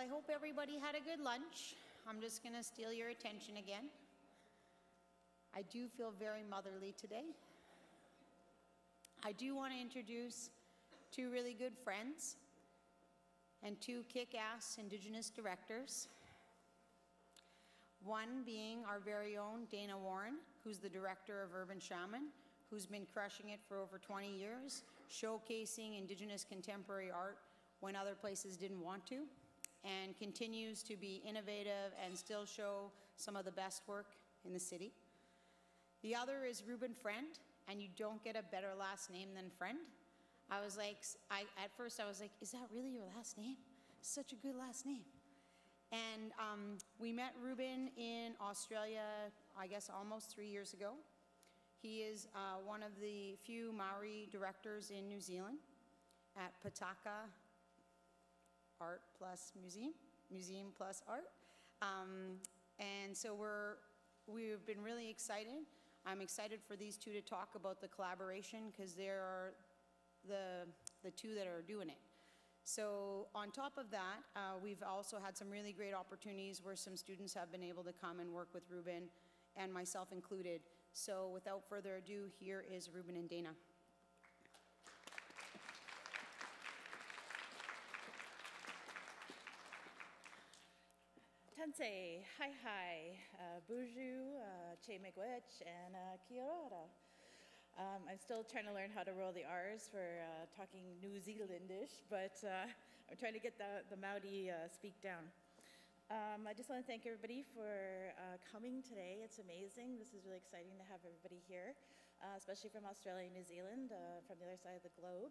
I hope everybody had a good lunch. I'm just going to steal your attention again. I do feel very motherly today. I do want to introduce two really good friends and two kick-ass Indigenous directors. One being our very own Daina Warren, who's the director of Urban Shaman, who's been crushing it for over 20 years, showcasing Indigenous contemporary art when other places didn't want to, and continues to be innovative and still show some of the best work in the city. The other is Reuben Friend, and you don't get a better last name than Friend. At first I was like, is that really your last name? Such a good last name. And we met Reuben in Australia, I guess almost 3 years ago. He is one of the few Maori directors in New Zealand at Pataka Art Plus Museum, Museum Plus Art. And so we've been really excited. I'm excited for these two to talk about the collaboration because they are the two that are doing it. So on top of that, we've also had some really great opportunities where some students have been able to come and work with Reuben, and myself included. So without further ado, here is Reuben and Daina. Tansei, hi, Buju, Che Miigwech, and Kereama. I'm still trying to learn how to roll the R's for talking New Zealandish, but I'm trying to get the Maori speak down. I just want to thank everybody for coming today. It's amazing. This is really exciting to have everybody here, especially from Australia and New Zealand, from the other side of the globe.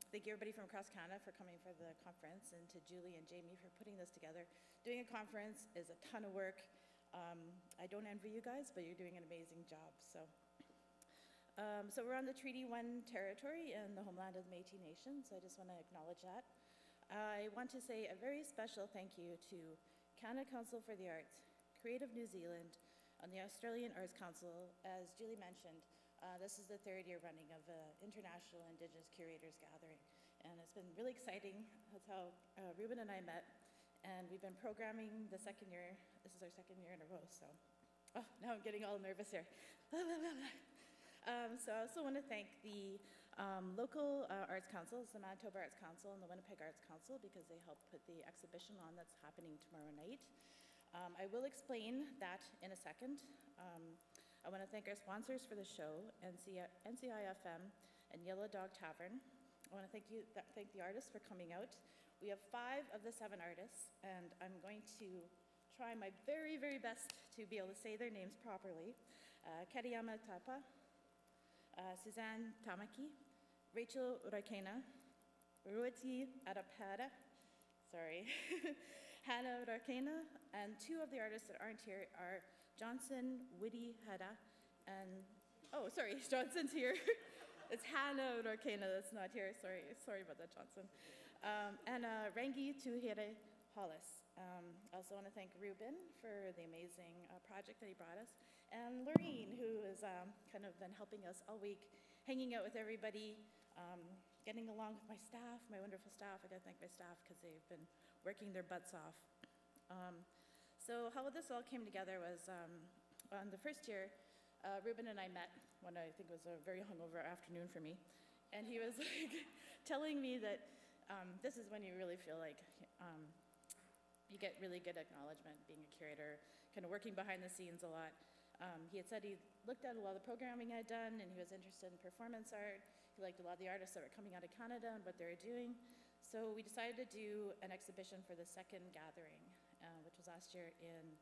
Thank you everybody from across Canada for coming for the conference, and to Julie and Jamie for putting this together. Doing a conference is a ton of work. I don't envy you guys, but you're doing an amazing job. So we're on the Treaty 1 territory in the homeland of the Métis Nation, so I just want to acknowledge that. I want to say a very special thank you to Canada Council for the Arts, Creative New Zealand, and the Australian Arts Council. As Julie mentioned, this is the third year running of the International Indigenous Curators Gathering, and it's been really exciting. That's how Reuben and I met, and we've been programming the second year. This is our second year in a row, so now I'm getting all nervous here. So I also want to thank the local arts councils, the Manitoba Arts Council and the Winnipeg Arts Council, because they helped put the exhibition on that's happening tomorrow night. I will explain that in a second. I want to thank our sponsors for the show, NCIFM and Yellow Dog Tavern. I want to thank the artists for coming out. We have 5 of the 7 artists, and I'm going to try my very, very best to be able to say their names properly. Kereama Taepa, Suzanne Tamaki, Rachael Rakena, Aotearoa, Hannah Rakena, and 2 of the artists that aren't here are Johnson Witehira and, Johnson's here. It's Hannah Rakena that's not here, sorry about that, Johnson. And Rangi Tuhere Hollis. I also want to thank Reuben for the amazing project that he brought us, and Lorene, who has kind of been helping us all week, hanging out with everybody, getting along with my staff, my wonderful staff. I got to thank my staff because they've been working their butts off. So how this all came together was on the first year, Reuben and I met when I think it was a very hungover afternoon for me, and he was like telling me that this is when you really feel like you get really good acknowledgement being a curator, kind of working behind the scenes a lot. He had said he looked at a lot of the programming I'd done, and he was interested in performance art. He liked a lot of the artists that were coming out of Canada and what they were doing. So we decided to do an exhibition for the second gathering, which was last year in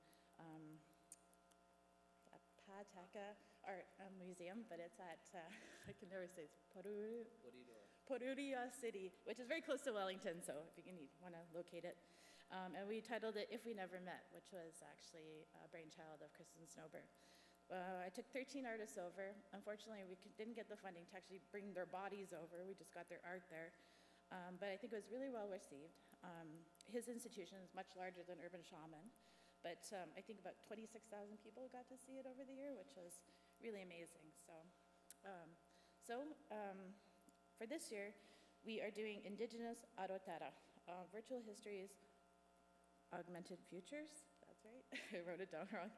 Pataka Art Museum, but it's at, I can never say it's Poruria City, which is very close to Wellington, so if you want to locate it. And we titled it If We Never Met, which was actually a brainchild of Kristen Snowberg. I took 13 artists over. Unfortunately, we didn't get the funding to actually bring their bodies over. We just got their art there. But I think it was really well received. His institution is much larger than Urban Shaman, but I think about 26,000 people got to see it over the year, which was really amazing. So for this year, we are doing InDigiNous Aotearoa Virtual Histories, Augmented Futures. That's right. I wrote it down wrong.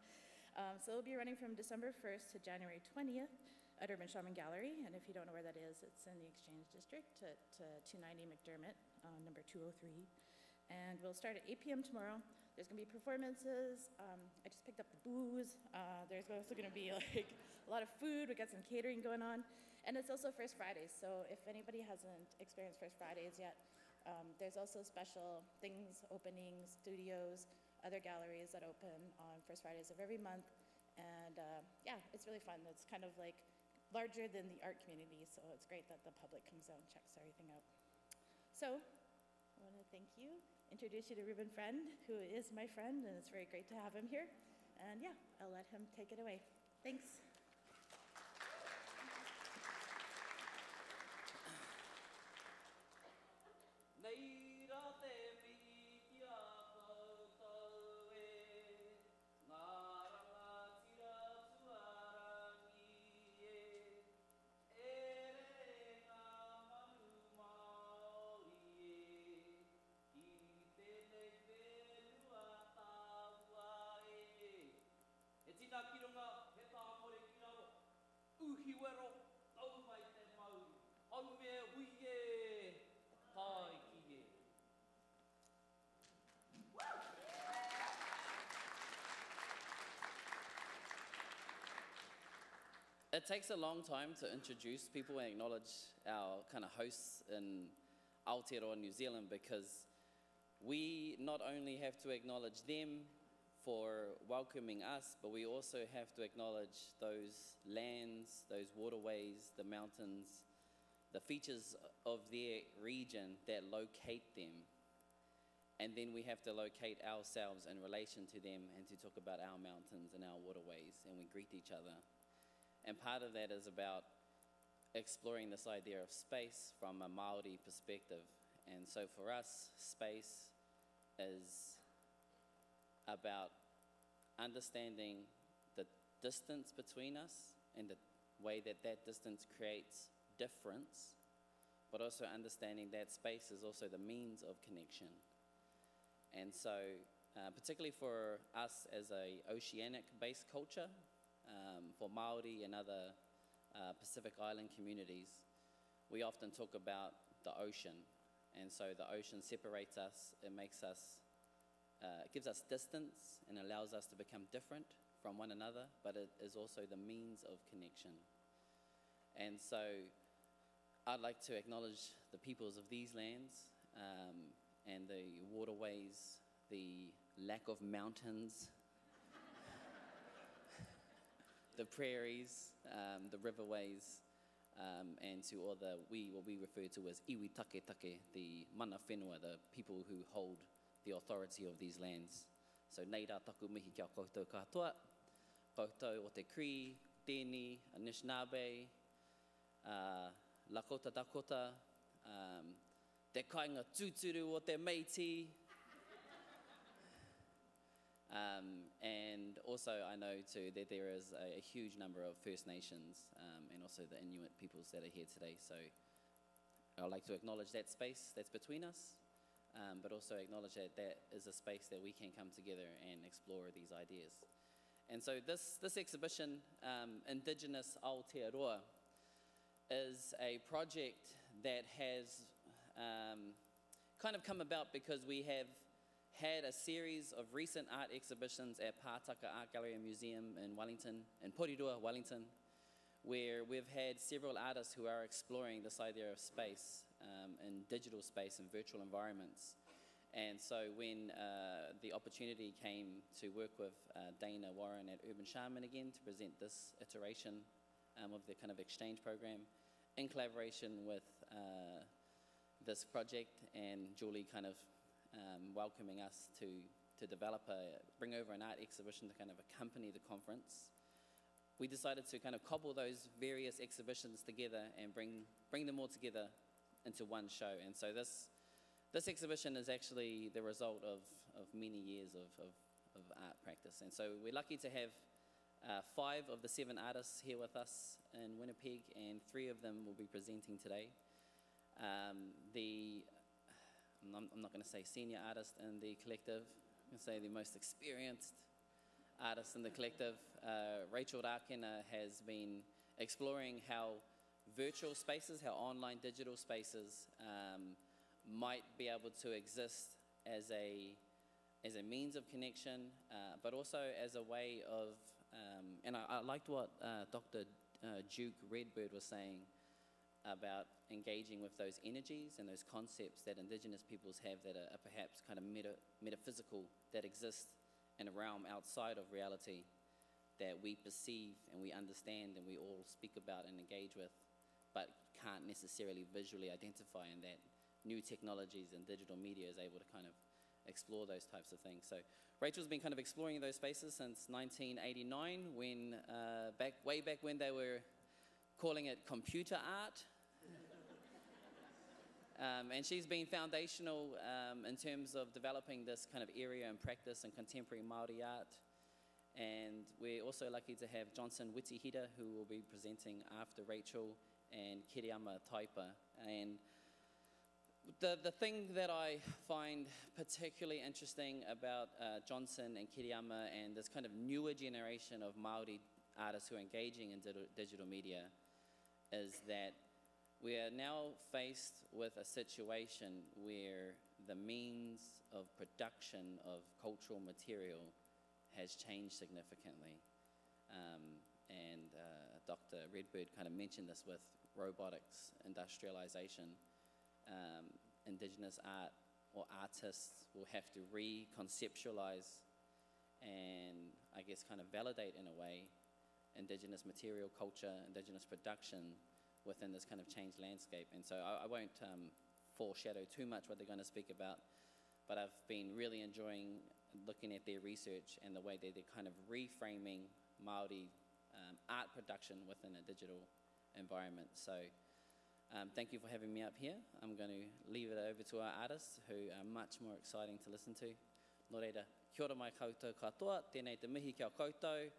So it'll be running from December 1st to January 20th at Urban Shaman Gallery. And if you don't know where that is, it's in the Exchange District at 290 McDermott, number 203. And we'll start at 8 p.m. tomorrow. There's going to be performances. I just picked up the booze. There's also going to be like a lot of food. We got some catering going on. And it's also First Fridays. So if anybody hasn't experienced First Fridays yet, there's also special things, openings, studios, other galleries that open on First Fridays of every month. And yeah, it's really fun. It's kind of like larger than the art community. So it's great that the public comes out and checks everything out. So I want to thank you, introduce you to Reuben Friend, who is my friend, and it's very great to have him here. And yeah, I'll let him take it away. Thanks. It takes a long time to introduce people and acknowledge our kind of hosts in Aotearoa, New Zealand, because we not only have to acknowledge them for welcoming us, but we also have to acknowledge those lands, those waterways, the mountains, the features of their region that locate them. And then we have to locate ourselves in relation to them and to talk about our mountains and our waterways, and we greet each other. And part of that is about exploring this idea of space from a Māori perspective. And so for us, space is about understanding the distance between us and the way that that distance creates difference, but also understanding that space is also the means of connection. And so, particularly for us as a oceanic-based culture, for Māori and other Pacific Island communities, we often talk about the ocean. And so the ocean separates us, it makes us, it gives us distance and allows us to become different from one another, but it is also the means of connection. And so I'd like to acknowledge the peoples of these lands and the waterways, the lack of mountains, the prairies, the riverways, and to all the, what we refer to as iwi take take, the mana whenua, the people who hold the authority of these lands. So nei rā taku mihi kia koutou katoa, koutou o te Cree, Tēni, Anishinaabe, Lakota Dakota, te kāinga tūturu o te Métis, and also I know too that there is a huge number of First Nations and also the Inuit peoples that are here today. So I'd like to acknowledge that space that's between us, but also acknowledge that that is a space that we can come together and explore these ideas. And so this exhibition, InDigiNous Aotearoa, is a project that has kind of come about because we have had a series of recent art exhibitions at Pataka Art Gallery and Museum in Wellington, in Porirua, Wellington, where we've had several artists who are exploring this idea of space in digital space and virtual environments. And so when the opportunity came to work with Daina Warren at Urban Shaman again to present this iteration of the kind of exchange program in collaboration with this project, and Julie kind of welcoming us to develop bring over an art exhibition to kind of accompany the conference, we decided to kind of cobble those various exhibitions together and bring them all together into one show. And so this exhibition is actually the result of many years of art practice. And so we're lucky to have 5 of the 7 artists here with us in Winnipeg, and 3 of them will be presenting today. I'm not going to say senior artist in the collective, I'm going to say the most experienced artist in the collective. Rachael Rakena has been exploring how virtual spaces, how online digital spaces might be able to exist as a means of connection, but also as a way of, and I liked what Dr. Duke Redbird was saying about engaging with those energies and those concepts that Indigenous peoples have that are perhaps kind of metaphysical, that exist in a realm outside of reality that we perceive and we understand and we all speak about and engage with, but can't necessarily visually identify, and that new technologies and digital media is able to kind of explore those types of things. So Rachel's been kind of exploring those spaces since 1989, when way back when they were calling it computer art. And she's been foundational in terms of developing this kind of area and practice in contemporary Māori art. And we're also lucky to have Johnson Witehira, who will be presenting after Rachael, and Kereama Taepa. And the thing that I find particularly interesting about Johnson and Kereama and this kind of newer generation of Māori artists who are engaging in digital media is that we are now faced with a situation where the means of production of cultural material has changed significantly. And Dr. Redbird kind of mentioned this with robotics, industrialization. Indigenous art or artists will have to reconceptualize and I guess kind of validate in a way Indigenous material, culture, Indigenous production within this kind of changed landscape. And so I won't foreshadow too much what they're going to speak about, but I've been really enjoying looking at their research and the way that they're kind of reframing Māori art production within a digital environment. So thank you for having me up here. I'm going to leave it over to our artists who are much more exciting to listen to. Nō reira, kia ora mai koutou katoa, tēnei te mihi kia koutou,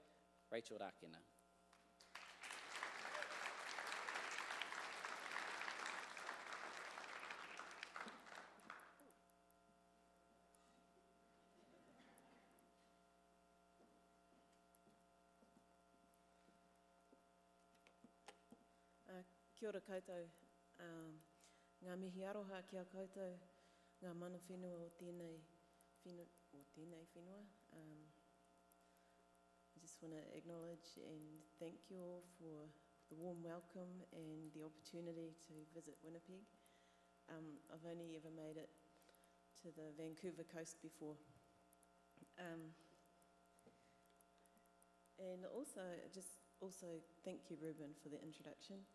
Rachael Rakena. Kia ora koutou, ngā mihi aroha kia koutou, ngā mana whenua o tēnei whenua. I just want to acknowledge and thank you all for the warm welcome and the opportunity to visit Winnipeg. I've only ever made it to the Vancouver coast before. And also thank you, Reuben, for the introduction.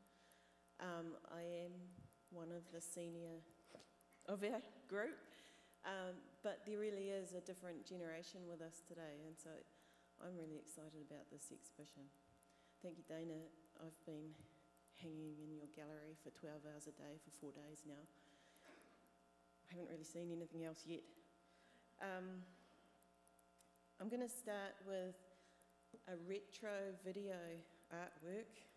I am one of the senior of our group, but there really is a different generation with us today, and so I'm really excited about this exhibition. Thank you, Daina. I've been hanging in your gallery for 12 hours a day for 4 days now. I haven't really seen anything else yet. I'm going to start with a retro video artwork.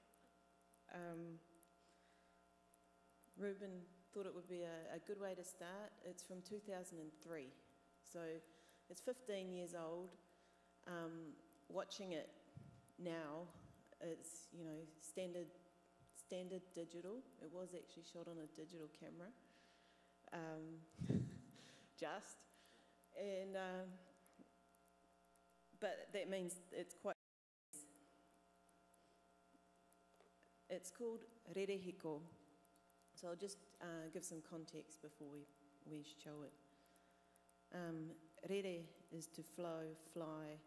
Reuben thought it would be a good way to start. It's from 2003, so it's 15 years old. Watching it now, it's standard digital. It was actually shot on a digital camera, but that means it's quite. It's called Rerehiko. So I'll just give some context before we show it. Rere is to flow, fly,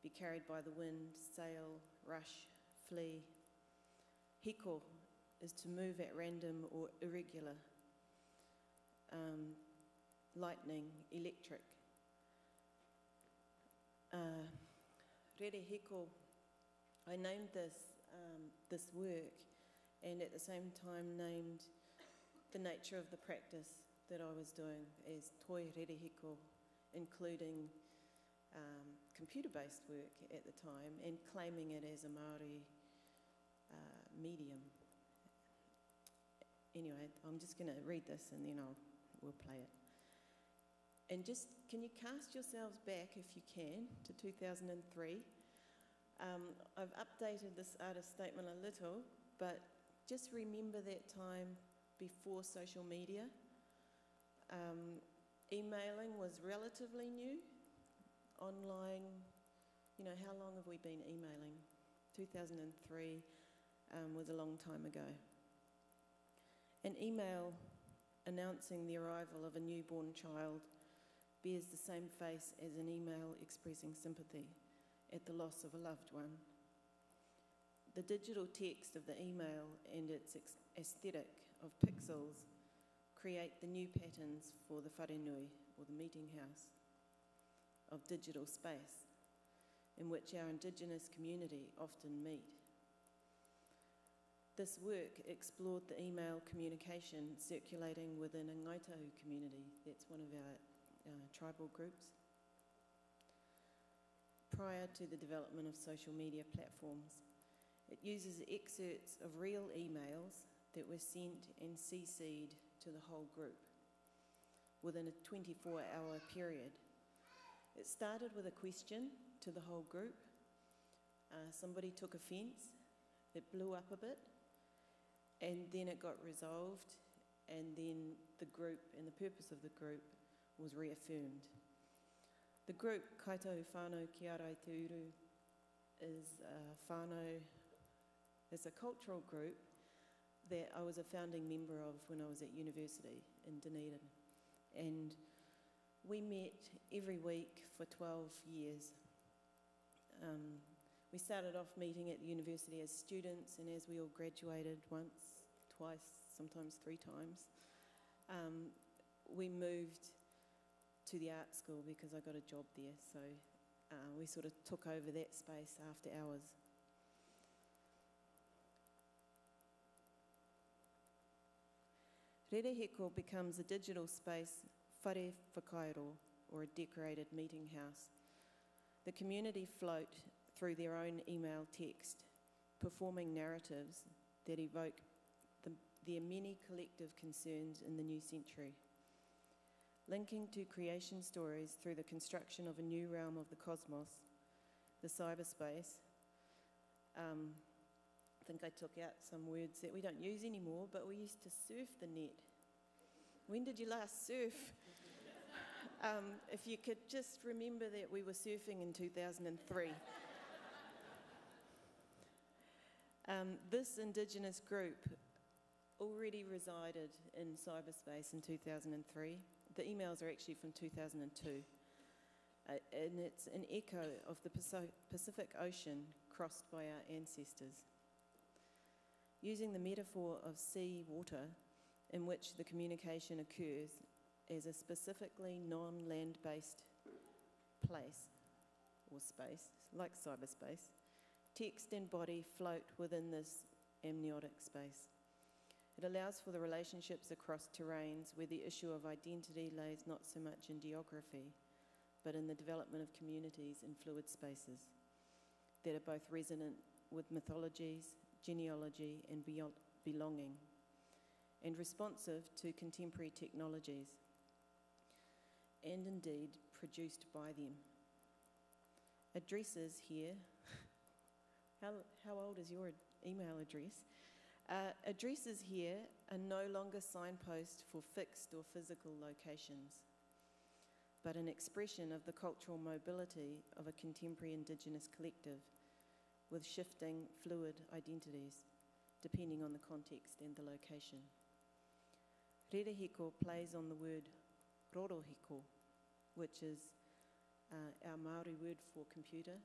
be carried by the wind, sail, rush, flee. Hiko is to move at random or irregular. Lightning, electric. Rerehiko, I named this work, and at the same time named the nature of the practice that I was doing as toi rerehiko, including computer-based work at the time, and claiming it as a Māori medium. Anyway, I'm just going to read this and then we'll play it. And just, can you cast yourselves back, if you can, to 2003? I've updated this artist statement a little, but just remember that time before social media. Emailing was relatively new. Online, you know, how long have we been emailing? 2003 was a long time ago. An email announcing the arrival of a newborn child bears the same face as an email expressing sympathy at the loss of a loved one. The digital text of the email and its aesthetic of pixels create the new patterns for the wharenui, or the meeting house, of digital space, in which our Indigenous community often meet. This work explored the email communication circulating within a Ngaitahu community. That's one of our tribal groups. Prior to the development of social media platforms, it uses excerpts of real emails that were sent and CC'd to the whole group within a 24-hour period. It started with a question to the whole group. Somebody took offence, it blew up a bit, and then it got resolved, and then the group and the purpose of the group was reaffirmed. The group Kaitahu Whānau Ki Aotearoa is a cultural group that I was a founding member of when I was at university in Dunedin. And we met every week for 12 years. We started off meeting at the university as students, and as we all graduated once, twice, sometimes 3 times, we moved to the art school because I got a job there, so we sort of took over that space after hours. Rereheko becomes a digital space, whare whakairo, or a decorated meeting house. The community float through their own email text, performing narratives that evoke their many collective concerns in the new century. Linking to creation stories through the construction of a new realm of the cosmos, the cyberspace. I think I took out some words that we don't use anymore, but we used to surf the net. When did you last surf? If you could just remember that we were surfing in 2003. This Indigenous group already resided in cyberspace in 2003. The emails are actually from 2002. And it's an echo of the Pacific Ocean crossed by our ancestors. Using the metaphor of sea water in which the communication occurs as a specifically non-land-based place or space, like cyberspace, text and body float within this amniotic space. It allows for the relationships across terrains where the issue of identity lays not so much in geography, but in the development of communities in fluid spaces that are both resonant with mythologies, genealogy, and belonging, and responsive to contemporary technologies, and indeed produced by them. Addresses here, how old is your email address? Addresses here are no longer signposts for fixed or physical locations, but an expression of the cultural mobility of a contemporary Indigenous collective with shifting, fluid identities, depending on the context and the location. Rereheko plays on the word roroheko, which is our Māori word for computer.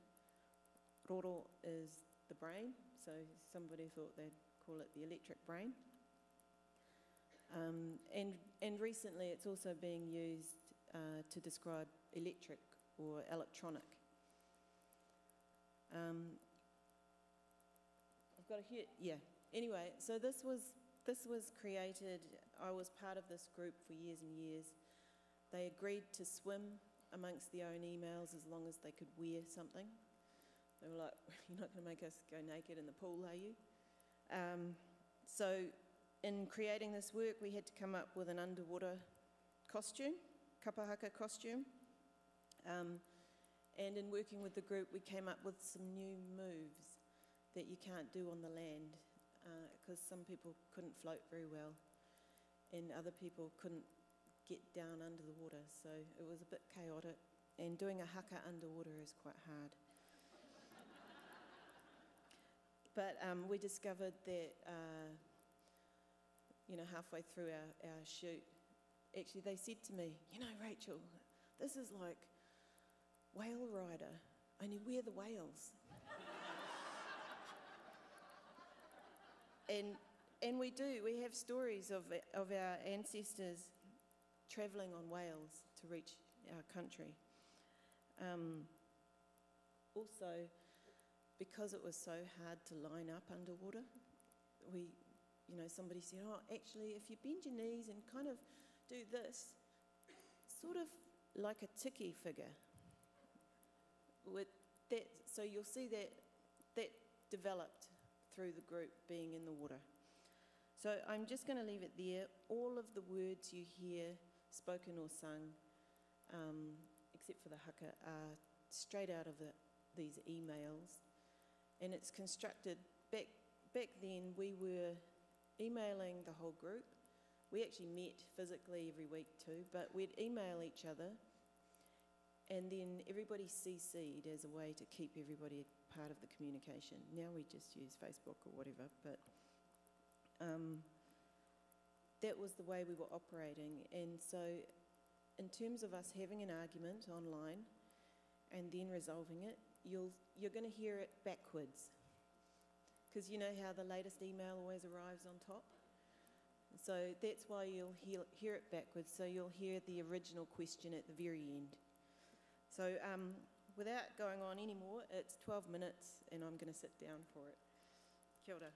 Roro is the brain, so somebody thought they'd call it the electric brain. And recently it's also being used to describe electric or electronic. I've got a here, yeah. Anyway, so this was created, I was part of this group for years and years. They agreed to swim amongst their own emails as long as they could wear something. They were like, you're not going to make us go naked in the pool, are you? So in creating this work, we had to come up with an underwater costume kapahaka costume. And in working with the group, we came up with some new moves that you can't do on the land, because some people couldn't float very well, and other people couldn't get down under the water, so it was a bit chaotic, and doing a haka underwater is quite hard. But we discovered that, halfway through our shoot, actually they said to me, Rachael, this is like Whale Rider, only we're the whales. And we do, we have stories of our ancestors travelling on whales to reach our country. Also, because it was so hard to line up underwater, somebody said, actually, if you bend your knees and kind of do this, sort of like a tiki figure. With that, so you'll see that developed through the group being in the water. So I'm just going to leave it there. All of the words you hear spoken or sung, except for the haka, are straight out of these emails. And it's constructed, back then we were emailing the whole group. We actually met physically every week too, but we'd email each other, and then everybody CC'd as a way to keep everybody part of the communication. Now we just use Facebook or whatever, but that was the way we were operating. And so in terms of us having an argument online and then resolving it, you're going to hear it backwards. Because you know how the latest email always arrives on top? So that's why you'll hear it backwards. So you'll hear the original question at the very end. So without going on anymore, it's 12 minutes and I'm going to sit down for it. Kia ora.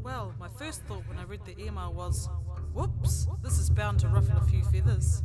Well, my first thought when I read the email was, whoops, this is bound to ruffle a few feathers.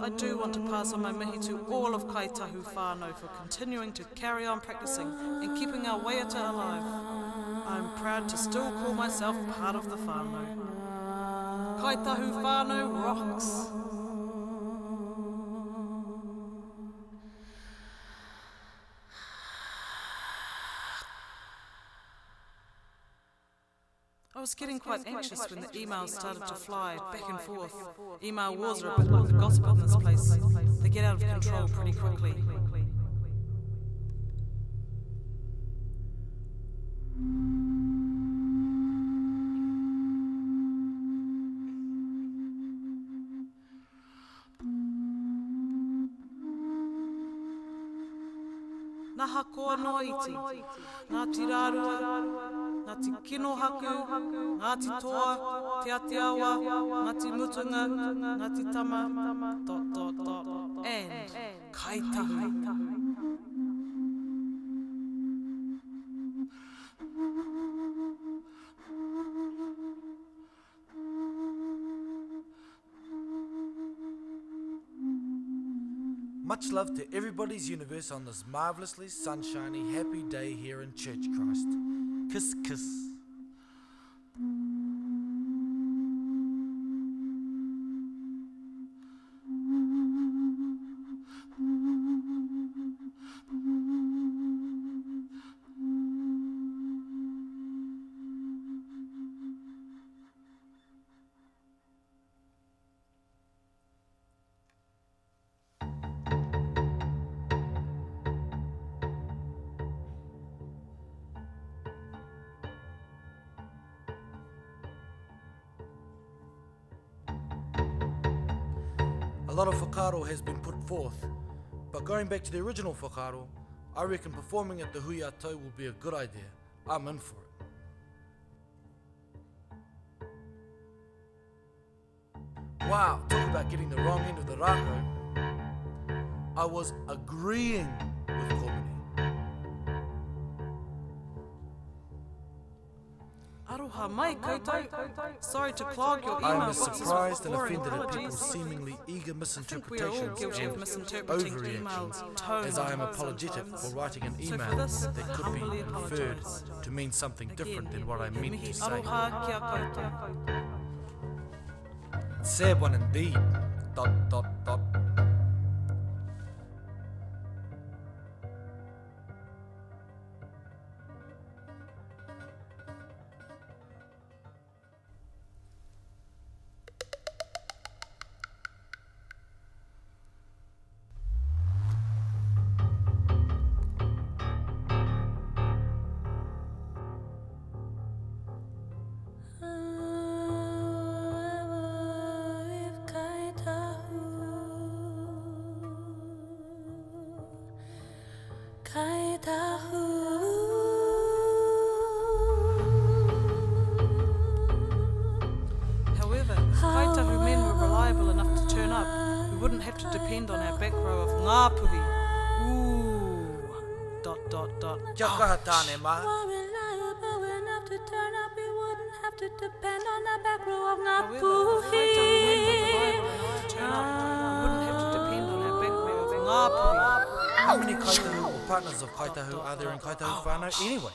I do want to pass on my mihi to all of Kaitahu whānau for continuing to carry on practicing and keeping our waiata alive. I'm proud to still call myself part of the whānau. Kaitahu whānau rocks. I was getting quite anxious when the emails started to fly back and forth. Email wars are a bit like the gossip in this place. They get out of control pretty quickly. Nā hakoa noa iti, nā tirarua, nā ti kino haku, nā ti toa, te Aotearoa, nā ti mutunga, nā ti tama, ... and kaitahu. Much love to everybody's universe on this marvellously sunshiny, happy day here in Church Christ. Kiss, kiss. A lot of whakaaro has been put forth, but going back to the original whakaaro, I reckon performing at the hui atau will be a good idea. I'm in for it. Wow, talk about getting the wrong end of the rako. I was agreeing with Komini. Aroha mai koutou. Sorry to clog your I am email as boxes with surprised and boring offended at people's apologies. seemingly eager I think we are all misinterpretations guilty of and misinterpreting overreaction, emails, tone, as I am apologetic sometimes. for writing an So for email this, that could be humbly inferred apologise. to mean something different than what I He meant mihi to say. aroha kia koutou. Sad one indeed. ... However, if Kaitahu men were reliable enough to turn up, we wouldn't have to depend on our back row of ngāpuhi. Ooh... ... Kia kaha tāne mā. However, if Kaitahu men were reliable enough to turn up, we wouldn't have to depend on our back row of ngāpuhi. How many kaitahu or partners of kaitahu are there in kaitahu whānau anyway?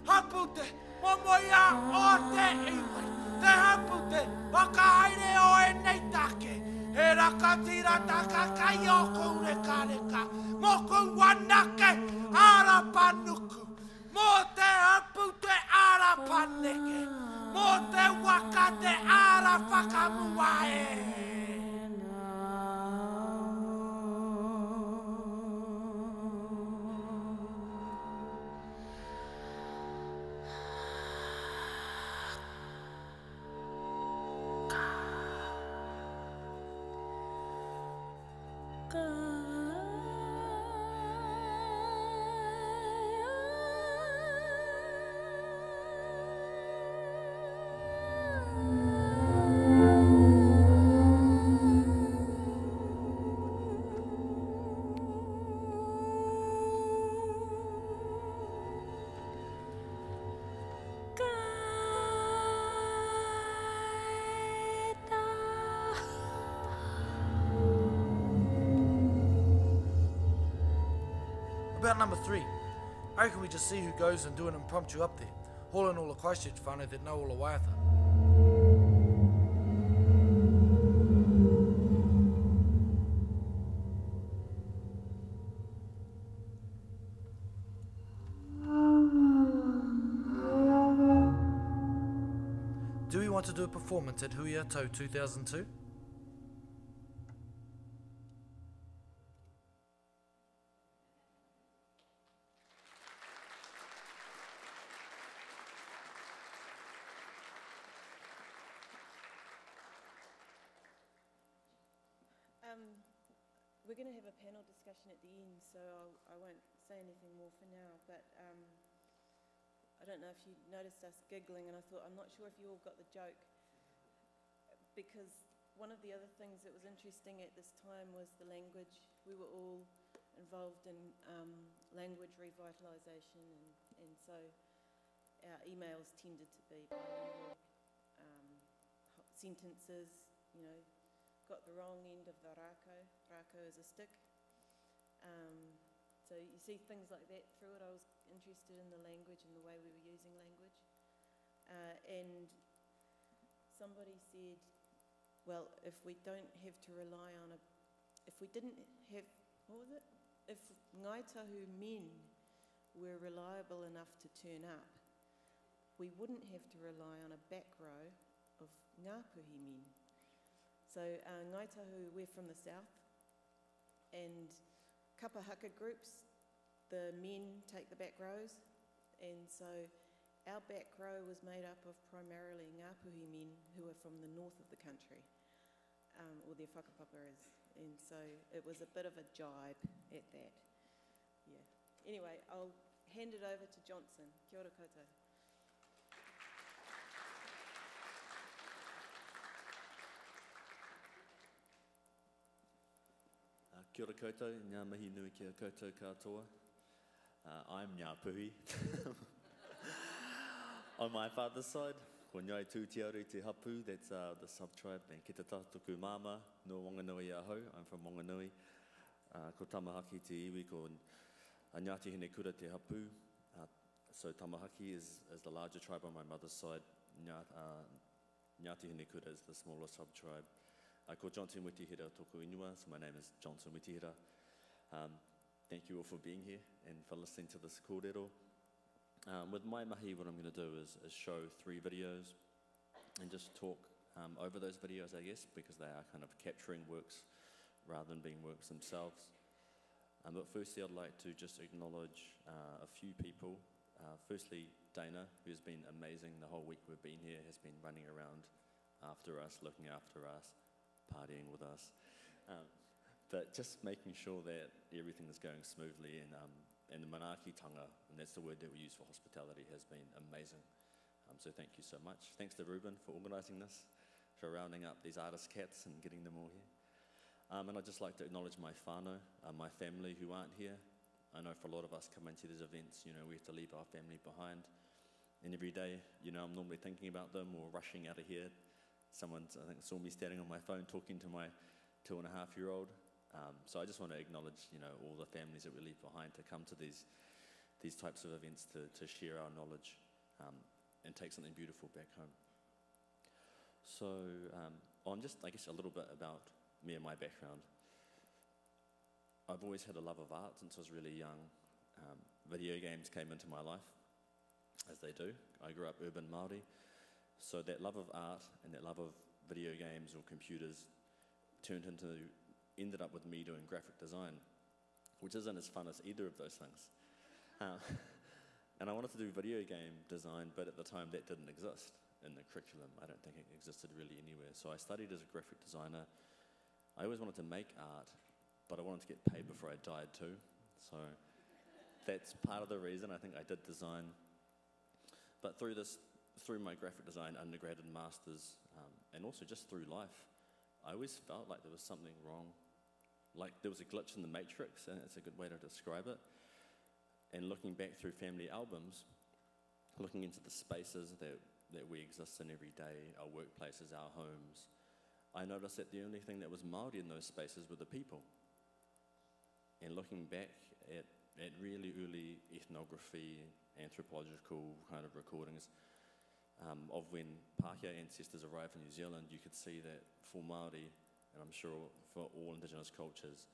hapute, momoia o te iwi. Te hapute, wakahaere o e nei take. E rakatira taka kai o koure kareka. Mo kou wanake ara panuku. Mo te hapute ara paneke. Mo te wakate ara whakamuae. About number 3, I reckon we just see who goes and do an impromptu up there, haul in all the Christchurch whānau that know all the waiata. Do we want to do a performance at Hui Aotearoa 2002? We're going to have a panel discussion at the end, so I won't say anything more for now, but I don't know if you noticed us giggling, and I thought, I'm not sure if you all got the joke, because one of the other things that was interesting at this time was the language. We were all involved in language revitalisation, and so our emails tended to be bilingual sentences, you know, got the wrong end of the rako. Rako is a stick. So you see things like that through it. I was interested in the language and the way we were using language. And somebody said, well, if we don't have to rely on if we didn't have, what was it? If Ngai Tahu men were reliable enough to turn up, we wouldn't have to rely on a back row of Ngāpuhi men. So Ngai Tahu, we're from the south, and kapa haka groups, the men take the back rows, and so our back row was made up of primarily Ngāpuhi men who are from the north of the country, or their whakapaparas, and so it was a bit of a jibe at that. Yeah. Anyway, I'll hand it over to Johnson. Kia ora koutou. Kia ora koutou, ngā mihi nui kia koutou katoa. I'm Ngāpuhi. On my father's side, ko Ngai Tūtiaru te hapu, that's the sub-tribe, and ki te tātuku māma, no Wanganui ahau, I'm from Wanganui. Ko Tamahaki te iwi, ko Ngāti Hine Kura te hapu. So Tamahaki is the larger tribe on my mother's side. Ngāti Hine Kura is the smaller sub-tribe. Ko Johnson Witehira tōku inua, so my name is Johnson Witehira. Thank you all for being here and for listening to this kōrero. With my mahi, what I'm going to do is show 3 videos and just talk over those videos, I guess, because they are kind of capturing works rather than being works themselves. But firstly, I'd like to just acknowledge a few people. Firstly, Daina, who's been amazing the whole week we've been here, has been running around after us, looking after us, partying with us, but just making sure that everything is going smoothly, and the manaakitanga, and that's the word that we use for hospitality, has been amazing. So thank you so much. Thanks to Reuben for organising this, for rounding up these artist cats and getting them all here. And I'd just like to acknowledge my whānau, my family who aren't here. I know for a lot of us come into these events, you know, we have to leave our family behind, and every day, you know, I'm normally thinking about them or rushing out of here. Someone, I think, saw me standing on my phone talking to my 2.5-year-old. So I just want to acknowledge, you know, all the families that we leave behind to come to these these types of events to share our knowledge and take something beautiful back home. So I'm just, I guess, a little bit about me and my background. I've always had a love of art since I was really young. Video games came into my life, as they do. I grew up urban Māori, so that love of art and that love of video games or computers ended up with me doing graphic design, which isn't as fun as either of those things. And I wanted to do video game design, but at the time that didn't exist in the curriculum. I don't think it existed really anywhere. So I studied as a graphic designer. I always wanted to make art, but I wanted to get paid before I died too. So that's part of the reason I think I did design. But through my graphic design undergrad and masters, and also just through life, I always felt like there was something wrong. Like there was a glitch in the matrix, and it's a good way to describe it. And looking back through family albums, looking into the spaces that we exist in every day, our workplaces, our homes, I noticed that the only thing that was Māori in those spaces were the people. And looking back at really early ethnography, anthropological kind of recordings of when Pākehā ancestors arrived in New Zealand, you could see that for Māori, and I'm sure for all Indigenous cultures,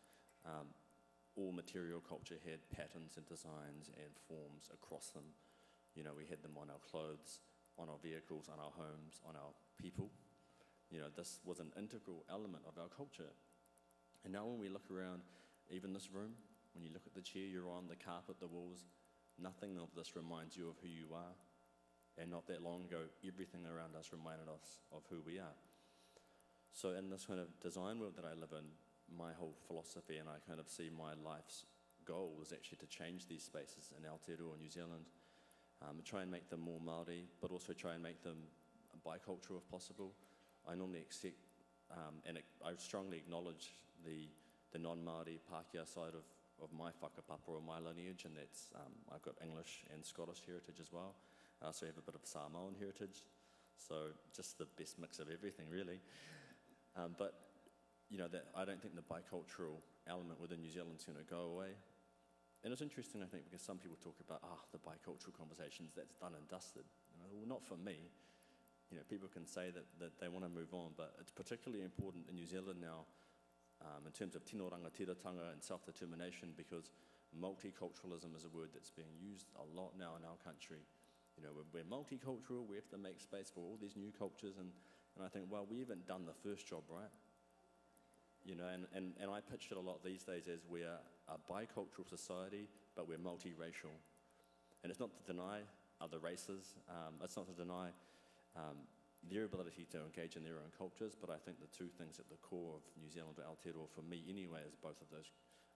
all material culture had patterns and designs and forms across them. You know, we had them on our clothes, on our vehicles, on our homes, on our people. You know, this was an integral element of our culture. And now when we look around, even this room, when you look at the chair you're on, the carpet, the walls, nothing of this reminds you of who you are. And not that long ago, everything around us reminded us of who we are. So in this kind of design world that I live in, my whole philosophy, and I kind of see my life's goal, is actually to change these spaces in Aotearoa, New Zealand, try and make them more Māori, but also try and make them bicultural if possible. I normally accept, I strongly acknowledge the non-Māori Pākehā side of my whakapapa or my lineage, and that's, I've got English and Scottish heritage as well. I also have a bit of Samoan heritage, so just the best mix of everything, really. But, you know, that I don't think the bicultural element within New Zealand is going to go away. And it's interesting, I think, because some people talk about, the bicultural conversations, that's done and dusted. You know, well, not for me. You know, people can say that they want to move on, but it's particularly important in New Zealand now in terms of tino rangatiratanga and self-determination, because multiculturalism is a word that's being used a lot now in our country. You know, we're multicultural, we have to make space for all these new cultures, and I think, well, we haven't done the first job right. You know, and I pitch it a lot these days as we're a bicultural society, but we're multiracial. And it's not to deny other races, it's not to deny their ability to engage in their own cultures, but I think the two things at the core of New Zealand or Aotearoa, for me anyway, is both of those,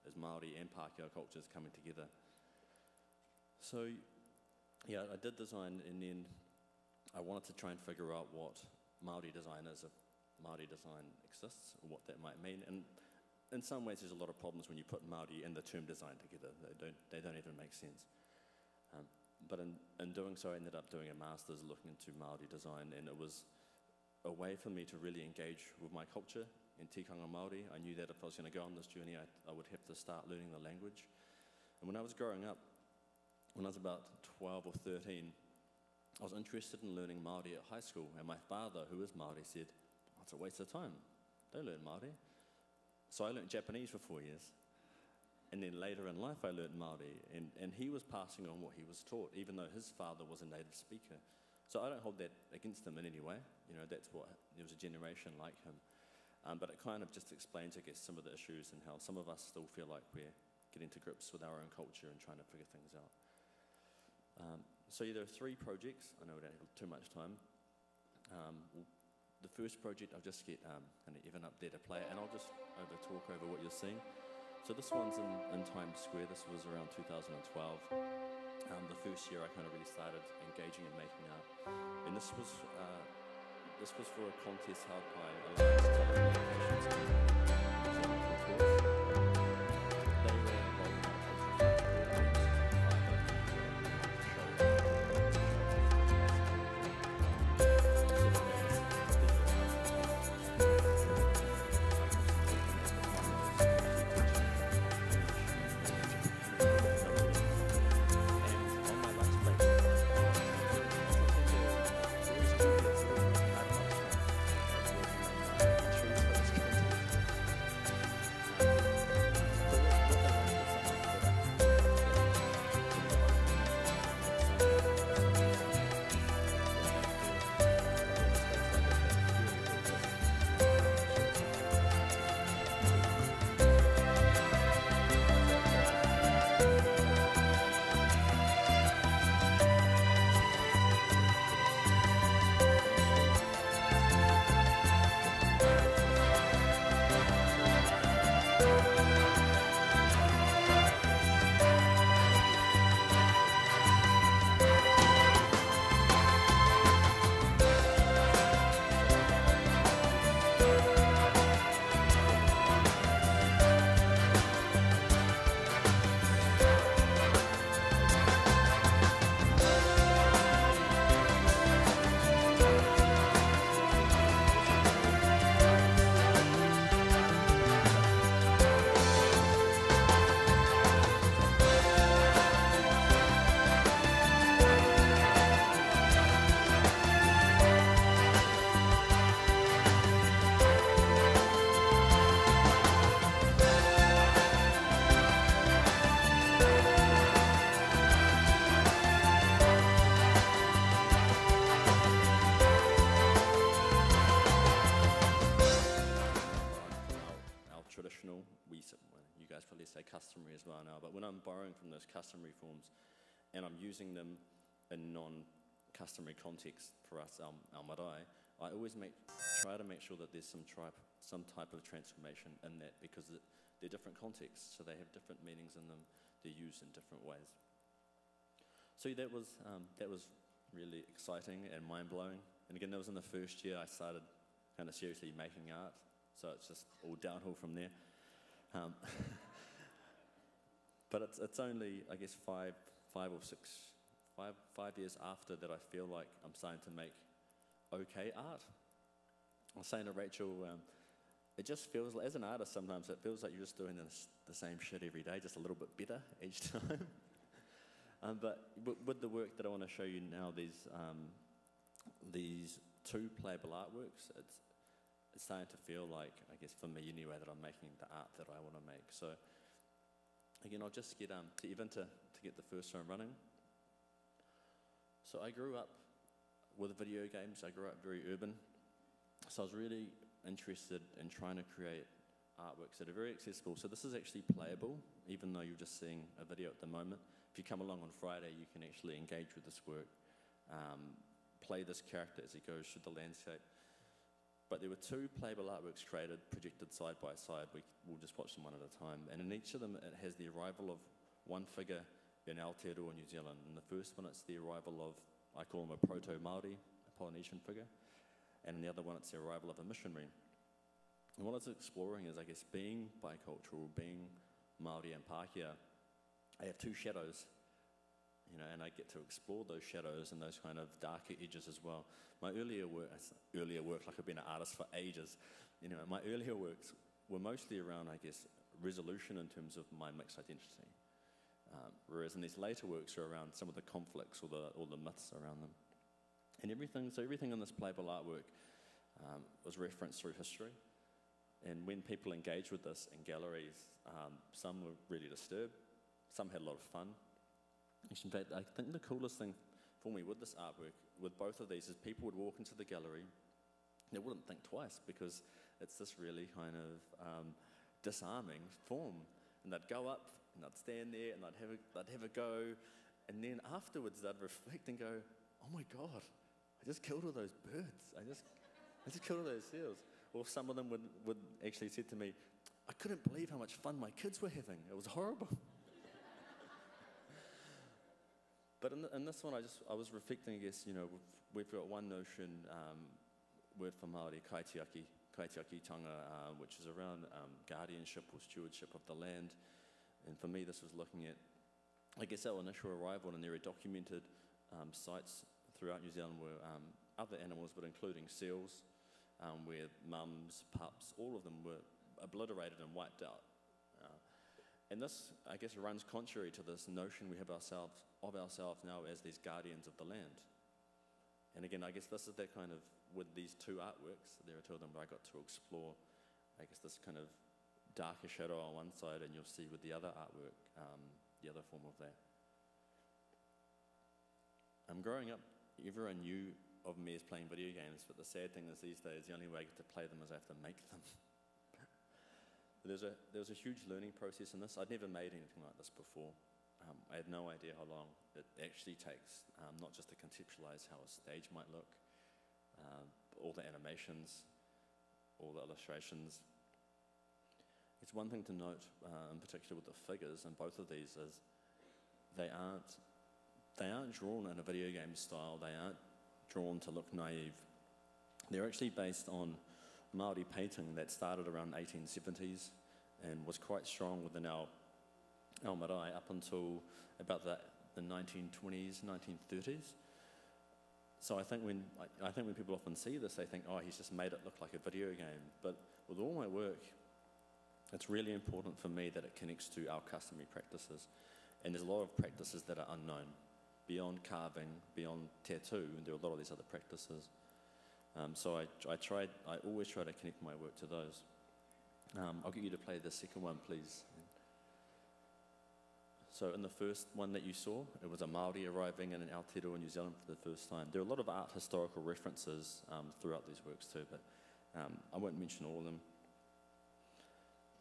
is Māori and Pākehā cultures coming together. So, yeah, I did design, and then I wanted to try and figure out what Māori design is, if Māori design exists, or what that might mean. And in some ways, there's a lot of problems when you put Māori and the term design together. They don't even make sense. But in doing so, I ended up doing a master's looking into Māori design, and it was a way for me to really engage with my culture in tikanga Māori. I knew that if I was going to go on this journey, I would have to start learning the language. And when I was growing up, when I was about 12 or 13, I was interested in learning Māori at high school, and my father, who is Māori, said, it's a waste of time. Don't learn Māori. So I learned Japanese for 4 years. And then later in life, I learned Māori, and he was passing on what he was taught, even though his father was a native speaker. So I don't hold that against him in any way. You know, there was a generation like him. But it kind of just explains, I guess, some of the issues and how some of us still feel like we're getting to grips with our own culture and trying to figure things out. So there are 3 projects. I know we don't have too much time. The first project, I'll just get Evan up there to play it, and I'll just talk over what you're seeing. So this one's in Times Square. This was around 2012. The first year I kind of really started engaging and making art. And this was for a contest held by Alliance Telecommunications Team. They were involved in you guys probably say customary as well now, but when I'm borrowing from those customary forms and I'm using them in non-customary context for us, our marae, I always try to make sure that there's some type of transformation in that, because they're different contexts, so they have different meanings in them, they're used in different ways. So that was really exciting and mind-blowing. And again, that was in the first year I started kind of seriously making art, so it's just all downhill from there. But it's only, I guess, 5 years after that I feel like I'm starting to make okay art. I was saying to Rachael, it just feels like, as an artist sometimes, it feels like you're just doing the same shit every day, just a little bit better each time. But with the work that I want to show you now, these 2 playable artworks, it's starting to feel like, I guess for me anyway, that I'm making the art that I want to make. So again, I'll just get to Evan to get the first one running. So I grew up with video games. I grew up very urban. So I was really interested in trying to create artworks that are very accessible. So this is actually playable, even though you're just seeing a video at the moment. If you come along on Friday, you can actually engage with this work, play this character as he goes through the landscape. But there were 2 playable artworks created, projected side by side. We'll just watch them one at a time. And in each of them, it has the arrival of one figure in Aotearoa, New Zealand. In the first one, it's the arrival of, I call him a proto-Māori, a Polynesian figure. And in the other one, it's the arrival of a missionary. And what I was exploring is, I guess, being bicultural, being Māori and Pākehā, I have 2 shadows, and I get to explore those shadows and those kind of darker edges as well. My earlier work, like I've been an artist for ages, my earlier works were mostly around, I guess, resolution in terms of my mixed identity. Whereas in these later works are around some of the conflicts or the myths around them. And everything in this playable artwork was referenced through history. And when people engaged with this in galleries, some were really disturbed, some had a lot of fun. In fact, I think the coolest thing for me with this artwork, with both of these, is people would walk into the gallery, they wouldn't think twice, because it's this really kind of disarming form. And they'd go up, and they'd stand there, and they'd have a go, and then afterwards they'd reflect and go, oh my God, I just killed all those birds. I just killed all those seals. Or some of them would actually say to me, I couldn't believe how much fun my kids were having. It was horrible. But in this one, I was reflecting, I guess, we've got one notion, word for Māori, kaitiakitanga, which is around guardianship or stewardship of the land. And for me, this was looking at, I guess, our initial arrival, and there are documented sites throughout New Zealand where other animals, but including seals, where mums, pups, all of them were obliterated and wiped out. And this, I guess, runs contrary to this notion we have of ourselves now as these guardians of the land. And again, I guess this is that kind of, with these 2 artworks, there are 2 of them where I got to explore, I guess, this kind of darker shadow on one side, and you'll see with the other artwork, the other form of that. Growing up, everyone knew of me as playing video games, but the sad thing is these days, the only way I get to play them is I have to make them. There was a huge learning process in this. I'd never made anything like this before. I had no idea how long it actually takes, not just to conceptualize how a stage might look, all the animations, all the illustrations. It's one thing to note, in particular with the figures, and both of these, is they aren't drawn in a video game style. They aren't drawn to look naive. They're actually based on Māori painting that started around 1870s and was quite strong within our marae up until about the 1920s, 1930s. So I think when people often see this, they think, oh, he's just made it look like a video game. But with all my work, it's really important for me that it connects to our customary practices. And there's a lot of practices that are unknown. Beyond carving, beyond tattoo, and there are a lot of these other practices. So I always try to connect my work to those. I'll get you to play the second one, please. So in the first one that you saw, it was a Māori arriving in Aotearoa, New Zealand for the first time. There are a lot of art historical references throughout these works too, but I won't mention all of them.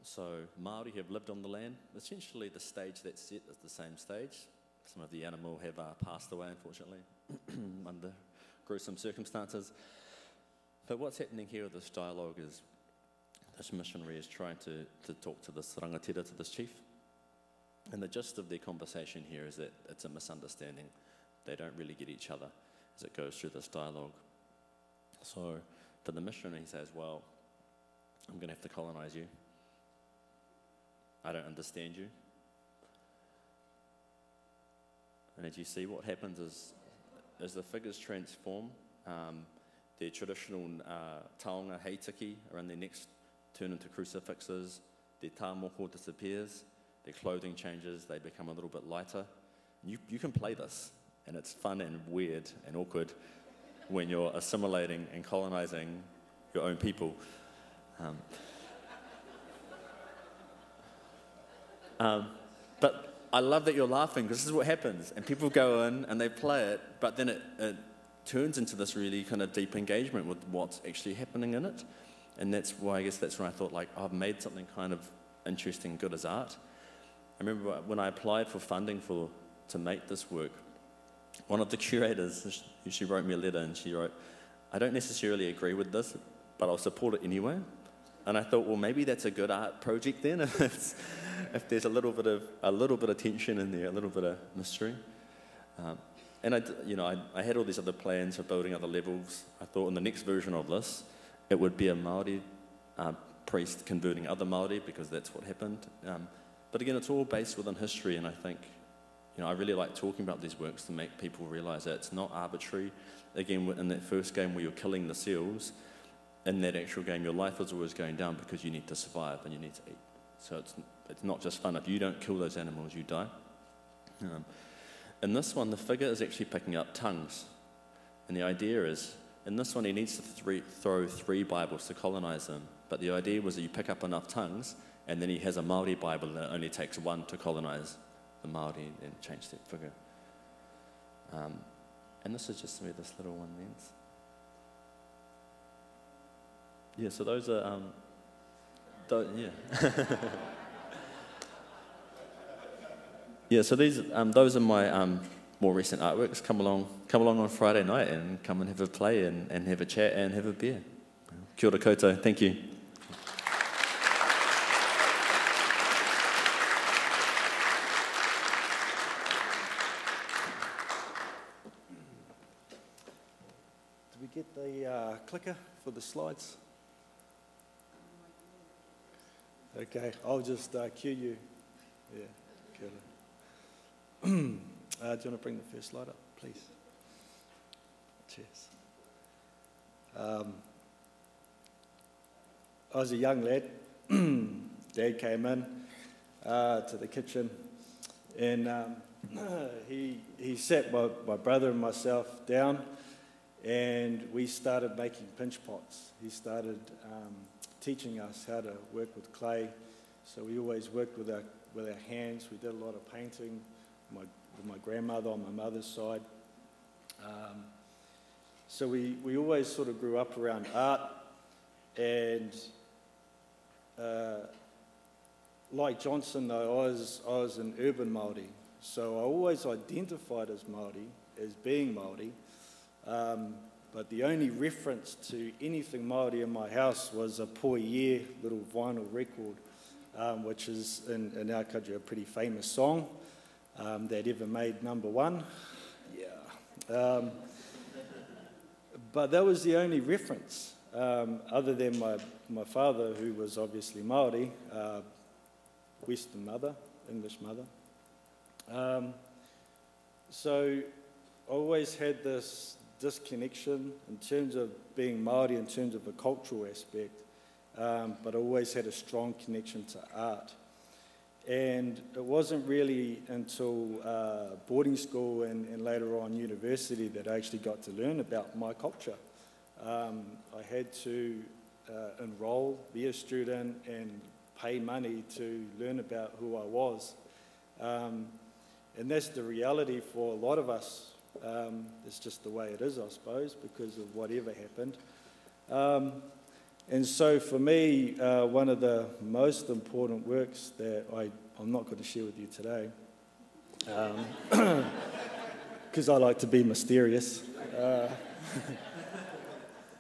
So Māori have lived on the land. Essentially, the stage that's set is the same stage. Some of the animal have passed away, unfortunately, under gruesome circumstances. But what's happening here with this dialogue is this missionary is trying to talk to this rangatira, to this chief. And the gist of their conversation here is that it's a misunderstanding. They don't really get each other as it goes through this dialogue. So to the missionary, he says, well, I'm going to have to colonize you. I don't understand you. And as you see, what happens is, as the figures transform, their traditional taonga heitiki around their necks turn into crucifixes, their tāmoko disappears, their clothing changes, they become a little bit lighter. You can play this, and it's fun and weird and awkward when you're assimilating and colonizing your own people. But I love that you're laughing, because this is what happens. And people go in and they play it, but then it turns into this really kind of deep engagement with what's actually happening in it. And that's why, I guess that's when I thought, like, oh, I've made something kind of interesting, good as art. I remember when I applied for funding to make this work, one of the curators, she wrote me a letter, and she wrote, I don't necessarily agree with this, but I'll support it anyway. And I thought, well, maybe that's a good art project then, if there's a little bit of tension in there, a little bit of mystery. And I had all these other plans for building other levels. I thought in the next version of this, it would be a Māori priest converting other Māori, because that's what happened. But again, it's all based within history, and I think, I really like talking about these works to make people realise that it's not arbitrary. Again, in that first game where you're killing the seals, in that actual game, your life is always going down because you need to survive and you need to eat. So it's not just fun. If you don't kill those animals, you die. In this one, the figure is actually picking up tongues. And the idea is, in this one, he needs to throw 3 Bibles to colonize them. But the idea was that you pick up enough tongues, and then he has a Māori Bible, and it only takes 1 to colonize the Māori and change that figure. And this is just where this little one ends. Yeah, so those are, yeah. Yeah, so those are my more recent artworks. Come along on Friday night and come and have a play and have a chat and have a beer. Kia ora koutou, thank you. Did we get the clicker for the slides? Okay, I'll just cue you. Yeah, kia ora. Do you want to bring the first slide up, please? Cheers. I was a young lad. Dad came in to the kitchen, and he sat my brother and myself down, and we started making pinch pots. He started teaching us how to work with clay. So we always worked with our hands. We did a lot of painting with my grandmother on my mother's side. So we always sort of grew up around art, and like Johnson though, I was an urban Māori. So I always identified as Māori, as being Māori. But the only reference to anything Māori in my house was a Poie little vinyl record, which is in our country a pretty famous song that ever made #1. Yeah. But that was the only reference, other than my father, who was obviously Māori, Western mother, English mother. So I always had this disconnection in terms of being Māori, in terms of a cultural aspect, but I always had a strong connection to art. And it wasn't really until boarding school and later on university that I actually got to learn about my culture. I had to enroll, be a student, and pay money to learn about who I was. And that's the reality for a lot of us. It's just the way it is, I suppose, because of whatever happened. And so for me, one of the most important works that I'm not going to share with you today, because I like to be mysterious.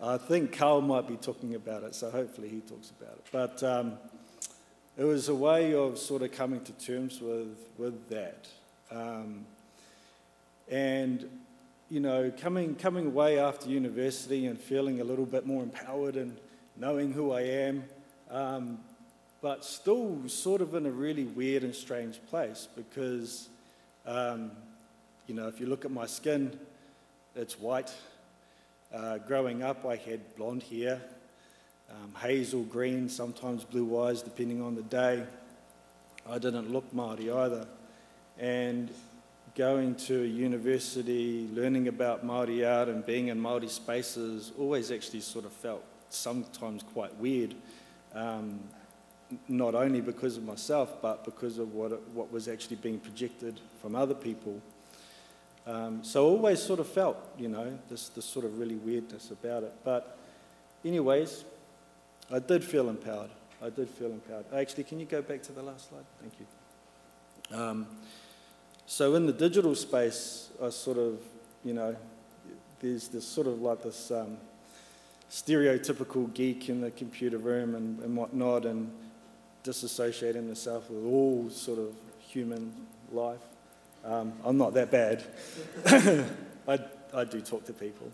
I think Carl might be talking about it, so hopefully he talks about it. But it was a way of sort of coming to terms with that. And, you know, coming away after university and feeling a little bit more empowered and knowing who I am, but still sort of in a really weird and strange place because, you know, if you look at my skin, it's white. Growing up, I had blonde hair, hazel green, sometimes blue eyes, depending on the day. I didn't look Māori either. And going to university, learning about Māori art and being in Māori spaces always actually sort of felt sometimes quite weird, not only because of myself, but because of what was actually being projected from other people. So I always sort of felt, you know, this sort of really weirdness about it. But anyways, I did feel empowered. Actually, can you go back to the last slide? Thank you. So in the digital space, I sort of, you know, there's this sort of like this stereotypical geek in the computer room and whatnot, and disassociating myself with all sort of human life. I'm not that bad. I do talk to people.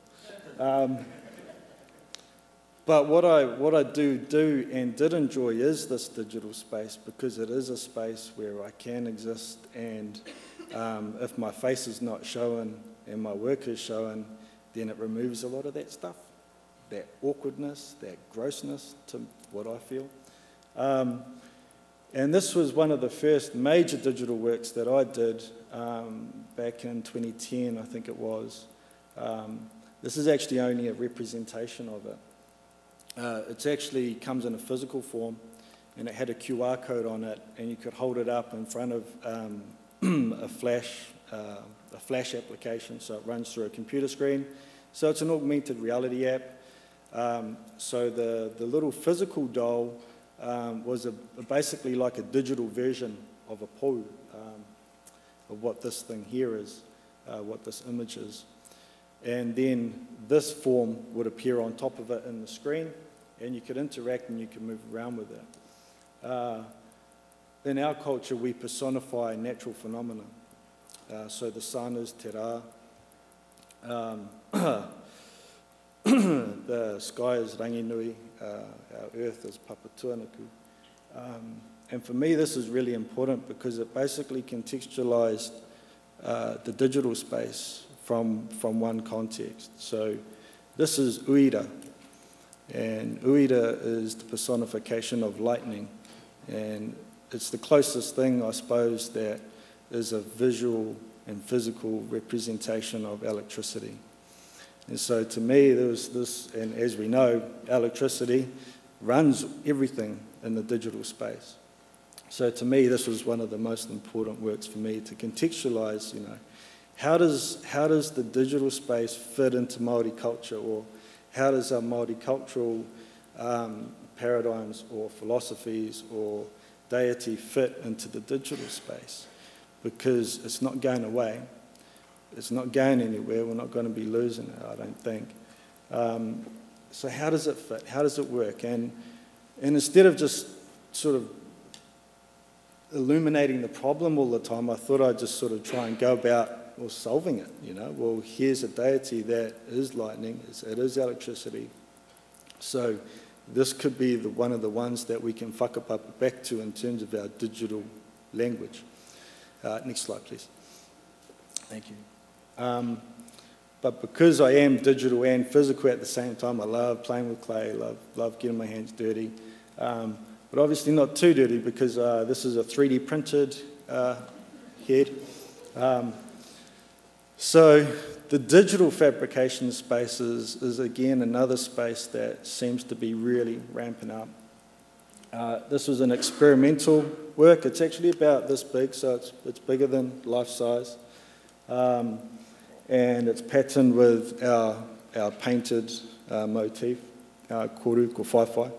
But what I do and did enjoy is this digital space, because it is a space where I can exist, and if my face is not shown and my work is shown, then it removes a lot of that stuff, that awkwardness, that grossness, to what I feel. And this was one of the first major digital works that I did back in 2010, I think it was. This is actually only a representation of it. It actually comes in a physical form, and it had a QR code on it, and you could hold it up in front of a flash application, so it runs through a computer screen. So it's an augmented reality app. So the little physical doll was basically like a digital version of a po, of what this thing here is, what this image is. And then this form would appear on top of it in the screen, and you could interact and you could move around with it. In our culture, we personify natural phenomena. So the sun is te rā, the sky is ranginui, our earth is papatuanaku. And for me, this is really important because it basically contextualized the digital space from one context. So this is uira, and uira is the personification of lightning, and it's the closest thing, I suppose, that is a visual and physical representation of electricity. And so to me, there was this, and as we know, electricity runs everything in the digital space. So to me, this was one of the most important works for me to contextualize, you know, how does the digital space fit into Māori culture, or how does our multicultural paradigms or philosophies or deity fit into the digital space? Because it's not going away. It's not going anywhere. We're not going to be losing it, I don't think. So how does it fit? How does it work? And instead of just sort of illuminating the problem all the time, I thought I'd just sort of try and go about solving it, you know. Well, here's a deity that is lightning, it is electricity. So this could be one of the ones that we can whakapapa back to in terms of our digital language. Next slide, please. Thank you. But because I am digital and physical at the same time, I love playing with clay, love getting my hands dirty. But obviously not too dirty, because this is a 3D printed head. So the digital fabrication space is again another space that seems to be really ramping up. This was an experimental work. It's actually about this big, so it's bigger than life size. And it's patterned with our painted motif, koru, ko whaiwhai,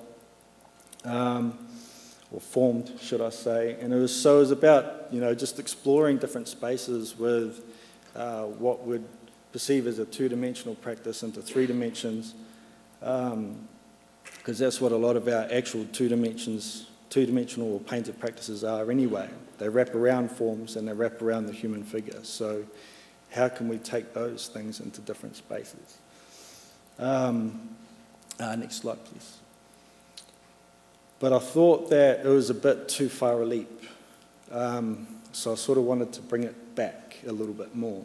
or formed, should I say. And it was about, just exploring different spaces with what would perceive as a two-dimensional practice into 3 dimensions, because that's what a lot of our actual two-dimensional or painted practices are anyway. They wrap around forms and they wrap around the human figure. So how can we take those things into different spaces? Next slide, please. But I thought that it was a bit too far a leap. So I sort of wanted to bring it back a little bit more.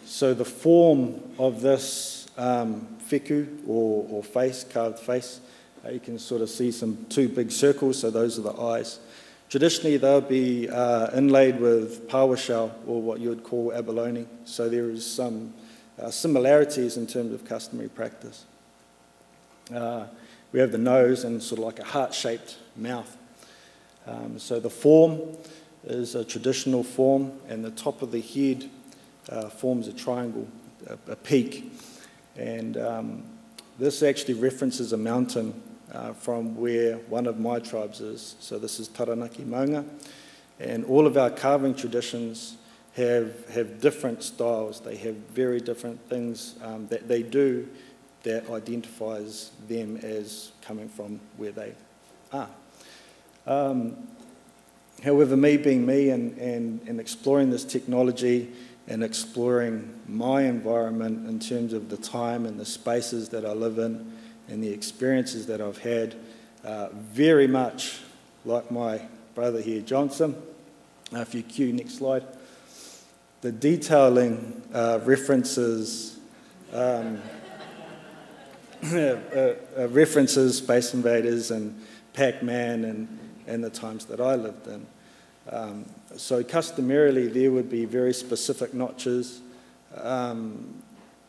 So the form of this whiku or face, carved face, you can sort of see 2 big circles, so those are the eyes. Traditionally, they'll be inlaid with power shell, or what you would call abalone, so there is some similarities in terms of customary practice. We have the nose and sort of like a heart-shaped mouth. So the form is a traditional form, and the top of the head forms a triangle, a peak. And this actually references a mountain from where one of my tribes is. So this is Taranaki Maunga. And all of our carving traditions have different styles. They have very different things that they do that identifies them as coming from where they are. However, me being me and exploring this technology and exploring my environment in terms of the time and the spaces that I live in and the experiences that I've had, very much like my brother here, Johnson. If you cue, next slide. The detailing references Space Invaders and Pac-Man and the times that I lived in. So customarily, there would be very specific notches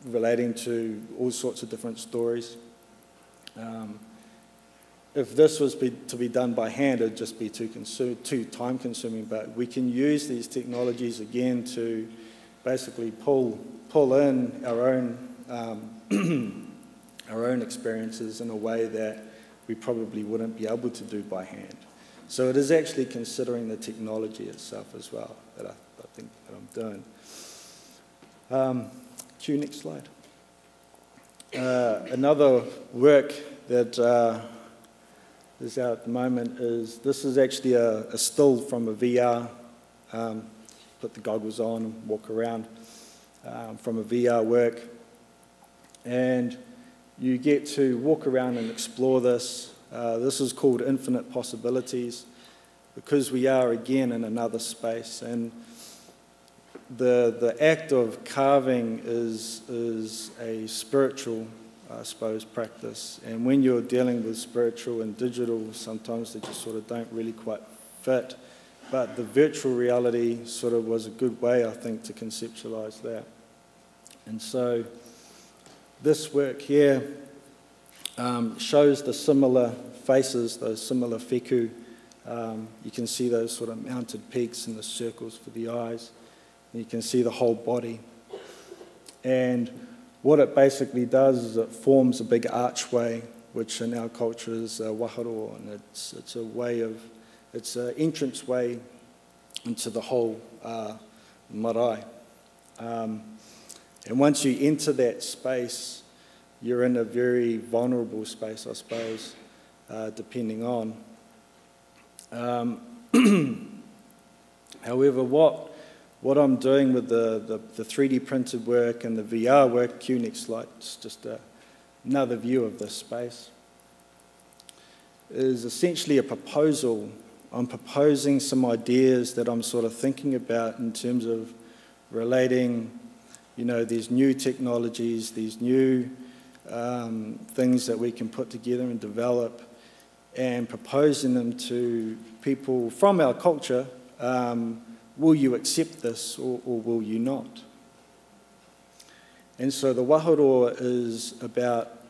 relating to all sorts of different stories. If this was to be done by hand, it would just be too time-consuming, but we can use these technologies again to basically pull in our own our own experiences in a way that we probably wouldn't be able to do by hand. So it is actually considering the technology itself as well that I think that I'm doing. Cue, next slide. Another work that is out at the moment is, this is actually a still from a VR, put the goggles on and walk around, from a VR work. And you get to walk around and explore this. This is called Infinite Possibilities, because we are again in another space. And the act of carving is a spiritual, I suppose, practice. And when you're dealing with spiritual and digital, sometimes they just sort of don't really quite fit. But the virtual reality sort of was a good way, I think, to conceptualize that. And so this work here shows the similar faces, those similar whiku. You can see those sort of mounted peaks and the circles for the eyes. And you can see the whole body. And what it basically does is it forms a big archway, which in our culture is Waharo, and it's an entrance way into the whole marae. And once you enter that space, you're in a very vulnerable space, I suppose, depending on. However, what I'm doing with the 3D printed work and the VR work, cue next slide, it's just another view of this space, is essentially a proposal. I'm proposing some ideas that I'm sort of thinking about in terms of relating, these new technologies, these new things that we can put together and develop, and proposing them to people from our culture. Will you accept this or will you not? And so the Waharo is about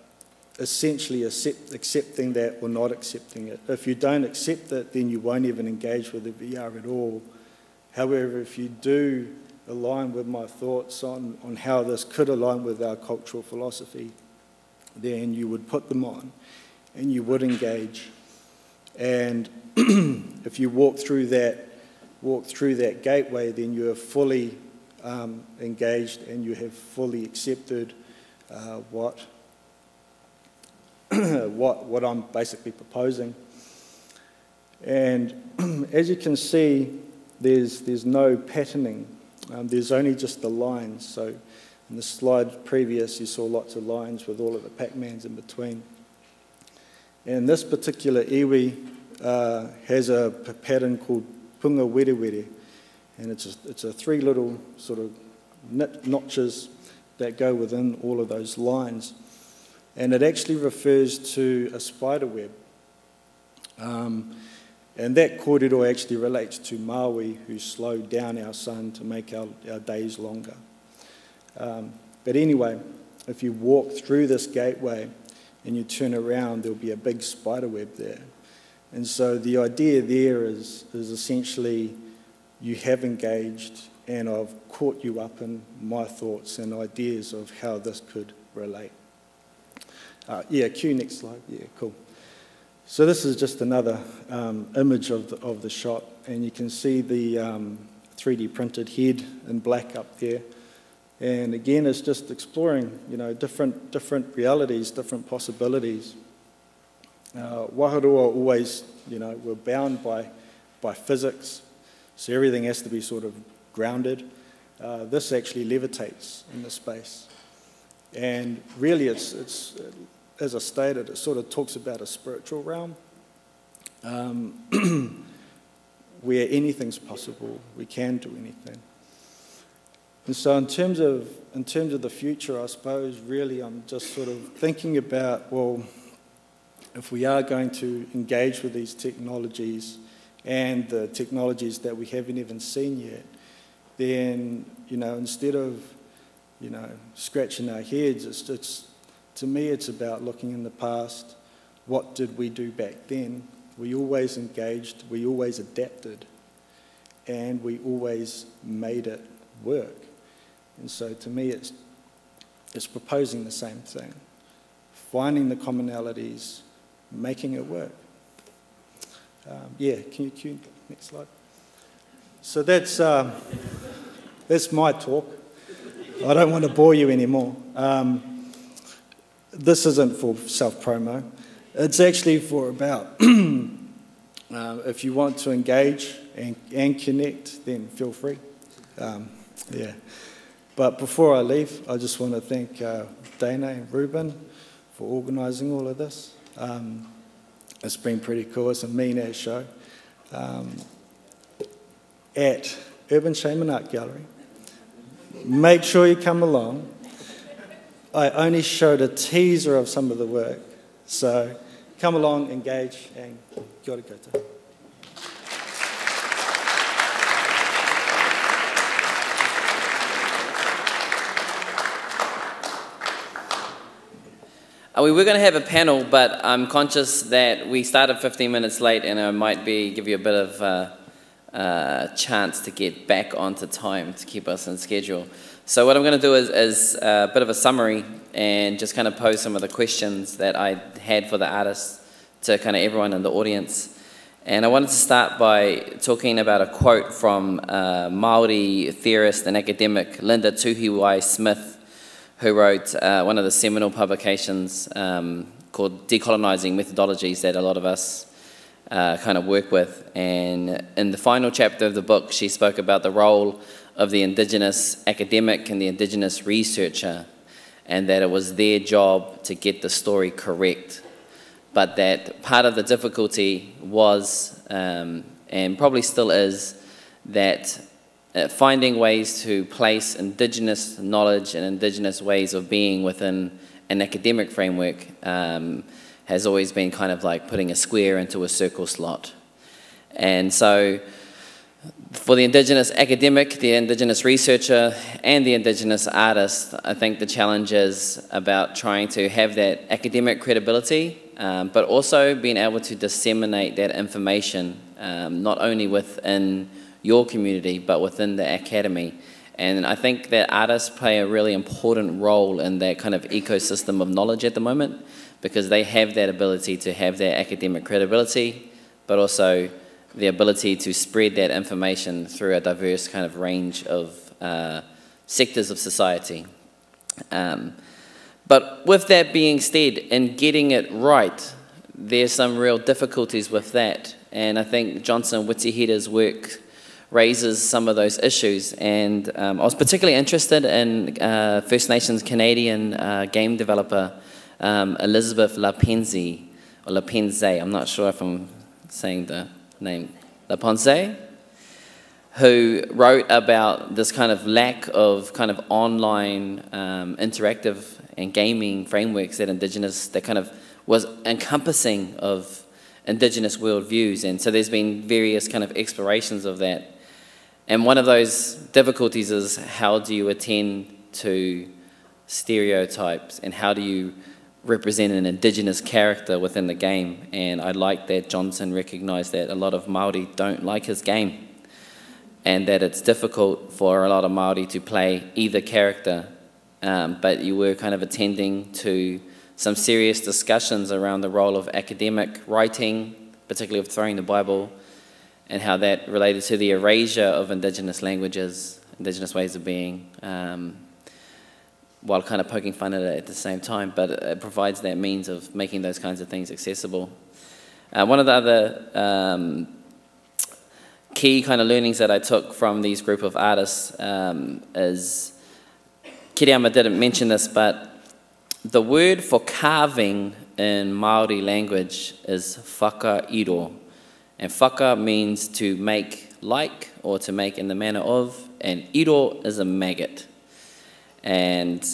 essentially accepting that or not accepting it. If you don't accept it, then you won't even engage with the VR at all. However, if you do align with my thoughts on how this could align with our cultural philosophy, then you would put them on and you would engage. And if you walk through that gateway, then you are fully engaged and you have fully accepted what I'm basically proposing. And as you can see, there's no patterning. There's only just the lines. So in the slide previous, you saw lots of lines with all of the Pac-Mans in between. And this particular iwi has a pattern called punga were were, and it's a 3 little sort of notches that go within all of those lines. And it actually refers to a spider web. And that kōrero actually relates to Maui, who slowed down our sun to make our days longer. But anyway, if you walk through this gateway and you turn around, there'll be a big spider web there. And so the idea there is essentially you have engaged and I've caught you up in my thoughts and ideas of how this could relate. Cue next slide. Yeah, cool. So this is just another image of the shot, and you can see the 3D printed head in black up there. And again, it's just exploring, different realities, different possibilities. Waharoa always, we're bound by physics, so everything has to be sort of grounded. This actually levitates in the space. And really, it's as I stated, it sort of talks about a spiritual realm where anything's possible. We can do anything. And so in terms of the future, I suppose, really I'm just sort of thinking about, well, if we are going to engage with these technologies and the technologies that we haven't even seen yet, then, instead of, scratching our heads, to me, it's about looking in the past. What did we do back then? We always engaged, we always adapted, and we always made it work. And so to me, it's proposing the same thing, finding the commonalities, making it work. Can you cue next slide? So that's my talk. I don't want to bore you anymore. This isn't for self-promo. It's actually for about, if you want to engage and connect, then feel free. But before I leave, I just want to thank Daina and Reuben for organising all of this. It's been pretty cool. It's a mean-ass show. At Urban Shaman Art Gallery. Make sure you come along. I only showed a teaser of some of the work. So come along, engage, and kia ora koutou. We were going to have a panel, but I'm conscious that we started 15 minutes late, and I might give you a bit of chance to get back onto time to keep us on schedule. So what I'm going to do is a bit of a summary and just kind of pose some of the questions that I had for the artists to kind of everyone in the audience. And I wanted to start by talking about a quote from Māori theorist and academic Linda Tuhiwai-Smith, who wrote one of the seminal publications called Decolonizing Methodologies that a lot of us kind of work with. And in the final chapter of the book, she spoke about the role of the Indigenous academic and the Indigenous researcher, and that it was their job to get the story correct. But that part of the difficulty was, and probably still is, that finding ways to place Indigenous knowledge and Indigenous ways of being within an academic framework has always been kind of like putting a square into a circle slot. And so for the Indigenous academic, the Indigenous researcher, and the Indigenous artist, I think the challenge is about trying to have that academic credibility, but also being able to disseminate that information, not only within your community, but within the academy, And I think that artists play a really important role in that kind of ecosystem of knowledge at the moment, because they have that ability to have that academic credibility, but also the ability to spread that information through a diverse kind of range of sectors of society. But with that being said, in getting it right, there's some real difficulties with that. And I think Johnson Witehira's work raises some of those issues. And I was particularly interested in First Nations Canadian game developer Elizabeth Lapenze, or Lapenze, I'm not sure if I'm saying the name, Lapenze, who wrote about this kind of lack of kind of online interactive and gaming frameworks that InDigiNous, that kind of was encompassing of Indigenous worldviews. And so there's been various kind of explorations of that. And one of those difficulties is, how do you attend to stereotypes, and how do you represent an Indigenous character within the game? And I like that Johnson recognized that a lot of Māori don't like his game, and that it's difficult for a lot of Māori to play either character. But you were kind of attending to some serious discussions around the role of academic writing, particularly of throwing the Bible, and how that related to the erasure of Indigenous languages, Indigenous ways of being, while kind of poking fun at it at the same time. But it provides that means of making those kinds of things accessible. One of the other key kind of learnings that I took from these group of artists is, Kereama didn't mention this, but the word for carving in Māori language is whakairo. And whaka means to make like, or to make in the manner of, and iro is a maggot. And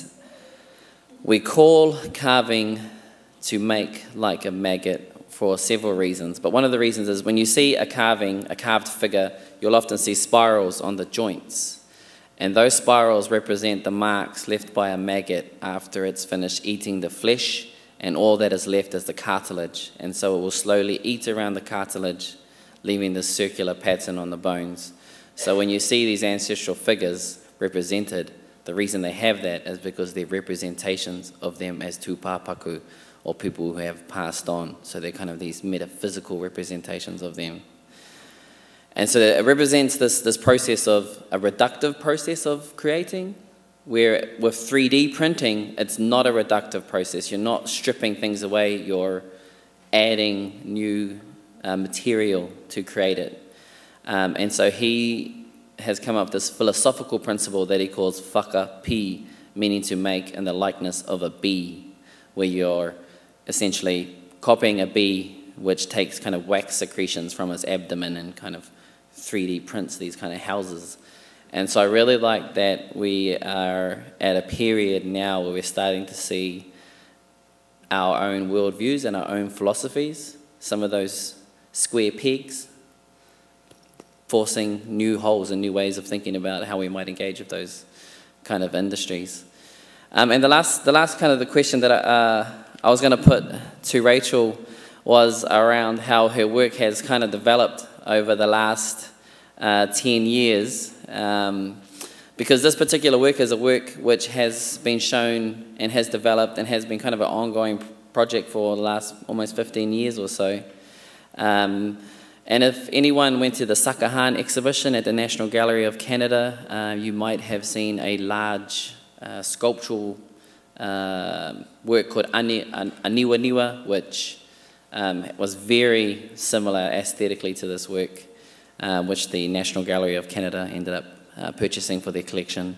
we call carving to make like a maggot for several reasons. But one of the reasons is, when you see a carving, a carved figure, you'll often see spirals on the joints. And those spirals represent the marks left by a maggot after it's finished eating the flesh, and all that is left is the cartilage. And so it will slowly eat around the cartilage, leaving this circular pattern on the bones. So when you see these ancestral figures represented, the reason they have that is because they're representations of them as tūpāpaku, or people who have passed on. So they're kind of these metaphysical representations of them. And so it represents this process of a reductive process of creating, where with 3D printing, it's not a reductive process. You're not stripping things away, you're adding new material to create it. And so he has come up with this philosophical principle that he calls whakapi, meaning to make in the likeness of a bee, where you're essentially copying a bee which takes kind of wax secretions from its abdomen and kind of 3D prints these kind of houses. And so I really like that we are at a period now where we're starting to see our own worldviews and our own philosophies, some of those square pegs, forcing new holes and new ways of thinking about how we might engage with those kind of industries. And the last kind of the question that I was going to put to Rachael was around how her work has kind of developed over the last 10 years, because this particular work is a work which has been shown and has developed and has been kind of an ongoing project for the last almost 15 years or so. And if anyone went to the Sakahan exhibition at the National Gallery of Canada, you might have seen a large sculptural work called Aniwa Niwa, which was very similar aesthetically to this work, which the National Gallery of Canada ended up purchasing for their collection.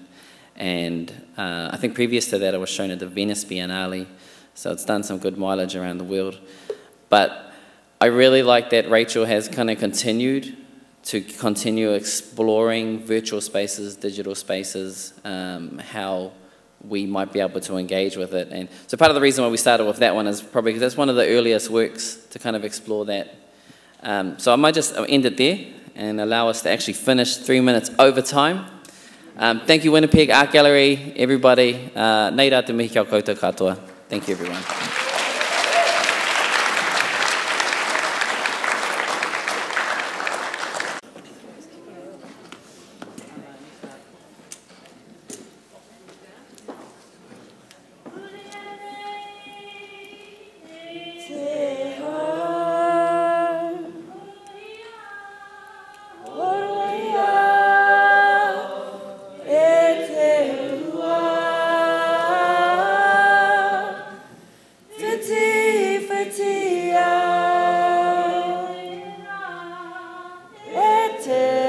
And I think previous to that, it was shown at the Venice Biennale, so it's done some good mileage around the world. But I really like that Rachael has kind of continued to continue exploring virtual spaces, digital spaces, how we might be able to engage with it. And so part of the reason why we started with that one is probably because that's one of the earliest works to kind of explore that. So I might just end it there and allow us to actually finish 3 minutes over time. Thank you, Winnipeg Art Gallery, everybody. Nei rā te mihi kia koutou katoa. Thank you, everyone. te